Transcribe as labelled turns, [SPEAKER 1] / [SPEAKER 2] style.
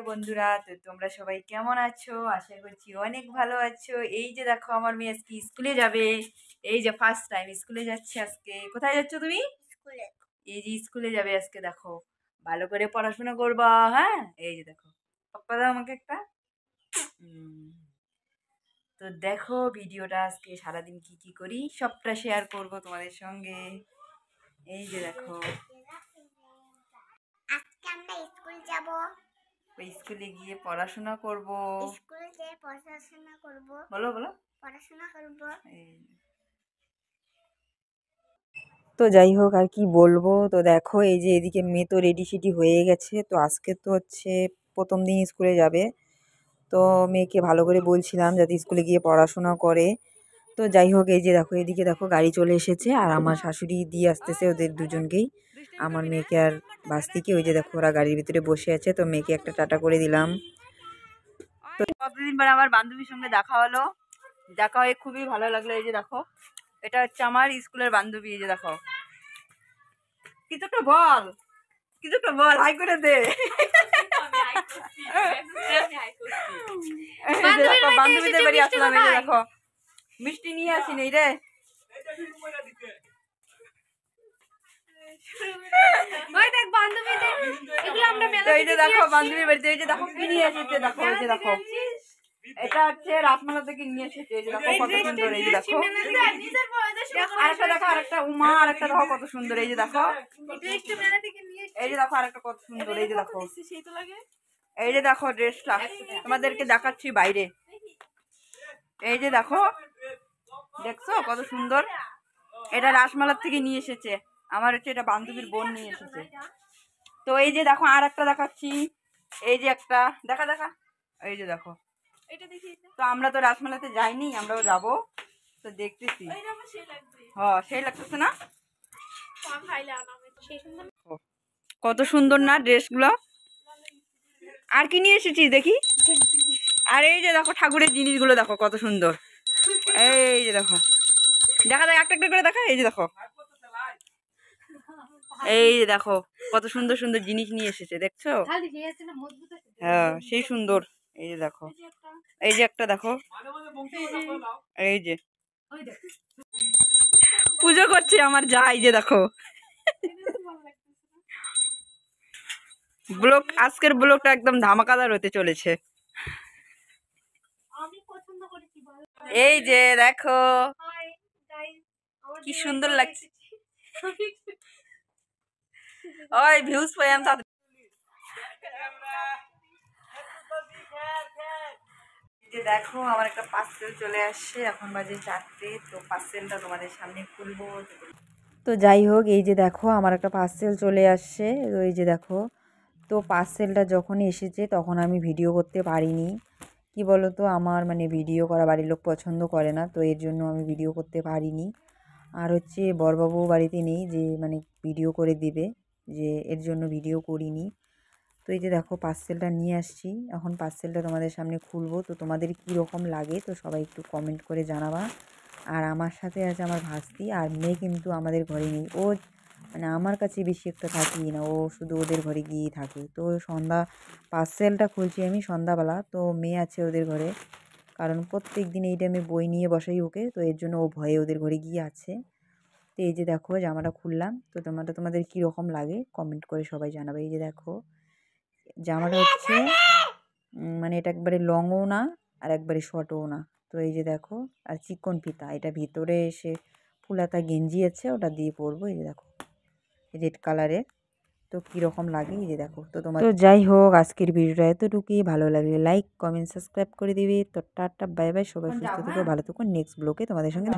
[SPEAKER 1] বন্ধুরা, তো তোমরা সবাই কেমন আছো? আশা করছি অনেক ভালো আছো। এই যে দেখো আমার মেয়ে আজকে স্কুলে যাবে। এই যে ফার্স্ট টাইম স্কুলে যাচ্ছে আজকে। কোথায় যাচ্ছ তুমি? স্কুলে। এই যে স্কুলে যাবে আজকে, দেখো ভালো করে পড়াশোনা করবা। হ্যাঁ, এই যে দেখো পাপ্পা দাও আমাকে একটা। তো দেখো ভিডিওটা আজকে সারাদিন কি কি করি সবটা শেয়ার করব তোমাদের সঙ্গে। এই যে দেখো
[SPEAKER 2] আজকে আমরা স্কুল যাব।
[SPEAKER 1] ওই স্কুলে গিয়ে পড়াশোনা করব।
[SPEAKER 2] স্কুলে গিয়ে পড়াশোনা করব।
[SPEAKER 1] বলো বলো।
[SPEAKER 2] পড়াশোনা করব।
[SPEAKER 1] তো যাই হোক আর কি বলবো। তো দেখো এই যে এদিকে মেয়ে তো রেডি সেডি হয়ে গেছে। তো আজকে তো হচ্ছে প্রথম দিন স্কুলে যাবে। তো মেয়েকে ভালো করে বলছিলাম যাতে স্কুলে গিয়ে পড়াশোনা করে। তো যাই হোক এই যে দেখো এদিকে দেখো গাড়ি চলে এসেছে আর আমার শাশুড়ি দিয়ে আসতেছে ওদের দুজনকেই, আমার মেয়েকে আর বাস্তিকে। ওই যে দেখো ওরা গাড়ির ভিতরে বসে আছে। তো মেয়েকে একটা টাটা করে দিলাম। তো কতদিন পরে আমার বান্ধবীর সঙ্গে দেখা হলো, দেখা হয়ে খুবই ভালো লাগলো। এই যে দেখো এটা হচ্ছে আমার স্কুলের বান্ধবী। এই যে দেখো কিছু একটা বল, কিছু একটা বল, হাই করে দে। বান্ধবীদের বাড়ি আসলাম। এই যে দেখো মিষ্টি নিয়ে আসি নেই রে। এই যে দেখো বান্ধবীর বাড়িতে এই যে দেখো কি নিয়ে এসেছে। দেখো এই যে দেখো এটা হচ্ছে রাসমালা থেকে নিয়ে এসেছে। এই যে দেখো কত সুন্দর। এই যে দেখো আরেকটা দেখো, আরেকটা উমা, আরেকটা দেখো কত সুন্দর। এই যে দেখো এই যে দেখো আরেকটা কত সুন্দর। এই যে দেখো এই যে দেখো ড্রেসটা তোমাদেরকে দেখাচ্ছি বাইরে। এই যে দেখো দেখছো কত সুন্দর। এটা রাসমালার থেকে নিয়ে এসেছে আমার হচ্ছে এটা বান্ধবীর বোন নিয়ে এসেছে। তো এই যে দেখো আর একটা দেখাচ্ছি। এই যে একটা দেখা দেখা এই যে দেখো। তো আমরা তো রাসমালাতে যাইনি, আমরাও যাবো। তো দেখতেছি হ্যাঁ সেই লাগতেছে না, কত সুন্দর না ড্রেসগুলো। আর কি নিয়ে এসেছিস দেখি। আর এই যে দেখো ঠাকুরের জিনিসগুলো দেখো কত সুন্দর। এই যে দেখো দেখা দেখ একটা একটা করে দেখা। এই যে দেখো এই যে দেখো কত সুন্দর সুন্দর জিনিস নিয়ে এসেছে দেখছো। হ্যাঁ সেই সুন্দর। এই যে দেখো এই যে একটা দেখো। এই যে পুজো করছে আমার যা। এই যে দেখো ব্লগ, আজকের ব্লগটা একদম ধামাকাদার হতে চলেছে। এই যে দেখো কি সুন্দর লাগছে। ওই ভিউজ পাইলাম তাদের। দেখো আমার একটা পার্সেল চলে আসছে, এখন বাজে 4টে। তো পার্সেলটা তোমাদের সামনে খুলবো। তো যাই হোক এই যে দেখো আমার একটা পার্সেল চলে আসছে। তো এই যে দেখো, তো পার্সেলটা যখনই এসেছে তখন আমি ভিডিও করতে পারিনি। কি বলো তো আমার মানে ভিডিও করা বাড়ির লোক পছন্দ করে না, তো এর জন্য আমি ভিডিও করতে পারিনি। আর হচ্ছে বড়বাবু বাড়িতে নেই যে মানে ভিডিও করে দিবে, যে এর জন্য ভিডিও করিনি। তো এই যে দেখো পার্সেলটা নিয়ে আসছি, এখন পার্সেলটা তোমাদের সামনে খুলবো। তো তোমাদের কী রকম লাগে তো সবাই একটু কমেন্ট করে জানাবা। আর আমার সাথে আছে আমার ভাস্তি, আর মেয়ে কিন্তু আমাদের ঘরে নেই। ও মানে আমার কাছে বেশি একটা থাকি না, ও শুধু ওদের ঘরে গিয়েই থাকে। তো সন্ধ্যা পার্সেলটা খুলছি আমি সন্ধ্যাবেলা, তো মেয়ে আছে ওদের ঘরে, কারণ প্রত্যেক দিন এই টাইমে বই নিয়ে বসাই ওকে, তো এর জন্য ও ভয়ে ওদের ঘরে গিয়ে আছে। তো এই যে দেখো জামাটা খুললাম। তো জামাটা তোমাদের কীরকম লাগে কমেন্ট করে সবাই জানাবে। এই যে দেখো জামাটা হচ্ছে মানে এটা একবারে লংও না আর একবারে শর্টও না। তো এই যে দেখো আর চিকন ফিতা, এটা ভিতরে এসে ফুলাতা গেঞ্জি আছে, ওটা দিয়ে পরবো। এই যে দেখো রেড কালারের। তো কীরকম লাগে এই যে দেখো। তো তোমার তো যাই হোক আজকের ভিডিওটা এতটুকুই, ভালো লাগলে লাইক কমেন্ট সাবস্ক্রাইব করে দিবি। তো টাটা বাই বাই, সবাই সুস্থ থেকো ভালো থেকো। নেক্সট ব্লগে তোমাদের সঙ্গে